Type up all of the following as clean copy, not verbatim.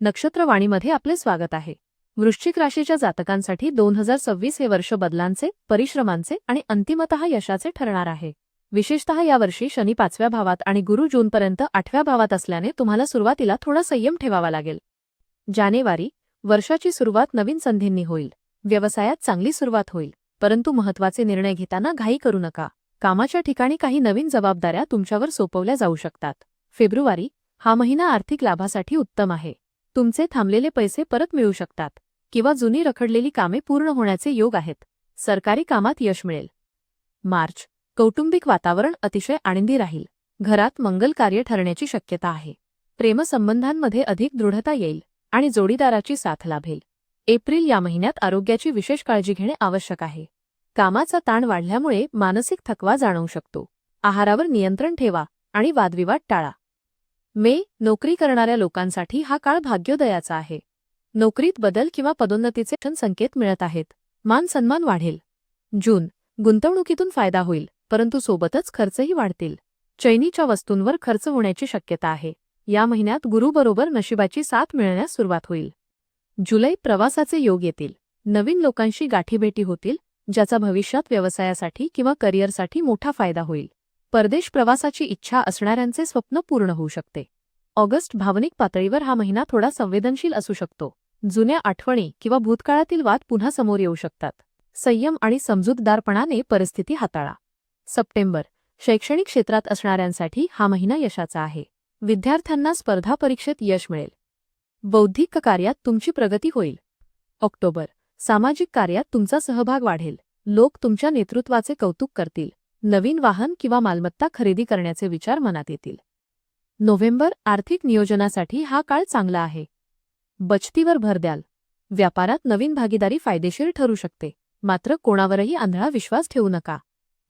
नक्षत्रवाणीमध्ये आपले स्वागत आहे. वृश्चिक राशीच्या जातकांसाठी 2026 हे वर्ष बदलांचे, परिश्रमांचे आणि अंतिमतः यशाचे ठरणार आहे. विशेषतः यावर्षी शनी 5व्या भावात आणि गुरु जूनपर्यंत 8व्या भावात असल्याने तुम्हाला सुरुवातीला थोडा संयम ठेवावा लागेल. जानेवारी, वर्षाची सुरुवात नवीन संधींनी होईल. व्यवसायात चांगली सुरुवात होईल, परंतु महत्त्वाचे निर्णय घेताना घाई करू नका. कामाच्या ठिकाणी काही नवीन जबाबदाऱ्या तुमच्यावर सोपवल्या जाऊ शकतात. फेब्रुवारी, हा महिना आर्थिक लाभासाठी उत्तम आहे. तुमचे थांबलेले पैसे परत मिळू शकतात किंवा जुनी रखडलेली कामे पूर्ण होण्याचे योग आहेत. सरकारी कामात यश मिळेल. मार्च, कौटुंबिक वातावरण अतिशय आनंदी राहील. घरात मंगल कार्य ठरण्याची शक्यता आहे. प्रेमसंबंधांमध्ये अधिक दृढता येईल आणि जोडीदाराची साथ लाभेल. एप्रिल, या महिन्यात आरोग्याची विशेष काळजी घेणे आवश्यक आहे. कामाचा ताण वाढल्यामुळे मानसिक थकवा जाणवू शकतो. आहारावर नियंत्रण ठेवा आणि वादविवाद टाळा. मे, नोकरी करणाऱ्या लोकांसाठी हा काळ भाग्योदयाचा आहे. नोकरीत बदल किंवा पदोन्नतीचे संकेत मिळत आहेत. मान सन्मान वाढेल. जून, गुंतवणुकीतून फायदा होईल, परंतु सोबतच खर्चही वाढतील. चैनीच्या वस्तूंवर खर्च होण्याची शक्यता आहे. या महिन्यात गुरुबरोबर नशिबाची साथ मिळण्यास सुरुवात होईल. जुलै, प्रवासाचे योग येतील. नवीन लोकांशी गाठीभेटी होतील, ज्याचा भविष्यात व्यवसायासाठी किंवा करिअरसाठी मोठा फायदा होईल. परदेश प्रवासाची इच्छा असणाऱ्यांचे स्वप्न पूर्ण होऊ शकते. ऑगस्ट, भावनिक पातळीवर हा महिना थोडा संवेदनशील असू शकतो. जुन्या आठवणी किंवा भूतकाळातील वाद पुन्हा समोर येऊ शकतात. संयम आणि समजूतदारपणाने परिस्थिती हाताळा. सप्टेंबर, शैक्षणिक क्षेत्रात असणाऱ्यांसाठी हा महिना यशाचा आहे. विद्यार्थ्यांना स्पर्धा परीक्षेत यश मिळेल. बौद्धिक कार्यात तुमची प्रगती होईल. ऑक्टोबर, सामाजिक कार्यात तुमचा सहभाग वाढेल. लोक तुमच्या नेतृत्वाचे कौतुक करतील. नवीन वाहन किंवा मालमत्ता खरेदी करण्याचे विचार मनात येतील. नोव्हेंबर, आर्थिक नियोजनासाठी हा काळ चांगला आहे. बचतीवर भर द्याल. व्यापारात नवीन भागीदारी फायदेशीर ठरू शकते, मात्र कोणावरही आंधळा विश्वास ठेवू नका.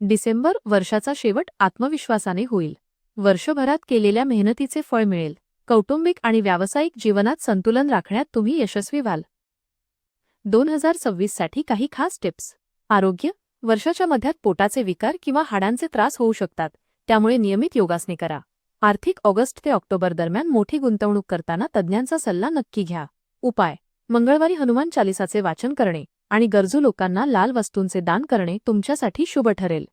डिसेंबर, वर्षाचा शेवट आत्मविश्वासाने होईल. वर्षभरात केलेल्या मेहनतीचे फळ मिळेल. कौटुंबिक आणि व्यावसायिक जीवनात संतुलन राखण्यात तुम्ही यशस्वी व्हाल. 2026 साठी काही खास टिप्स. आरोग्य, वर्षाच्या मध्यात पोटाचे विकार किंवा हाडांचे त्रास होऊ शकतात, त्यामुळे नियमित योगासने करा. आर्थिक, ऑगस्ट ते ऑक्टोबर दरम्यान मोठी गुंतवणूक करताना तज्ज्ञांचा सल्ला नक्की घ्या. उपाय, मंगळवारी हनुमान चालिसाचे वाचन करणे आणि गरजू लोकांना लाल वस्तूंचे दान करणे तुमच्यासाठी शुभ ठरेल.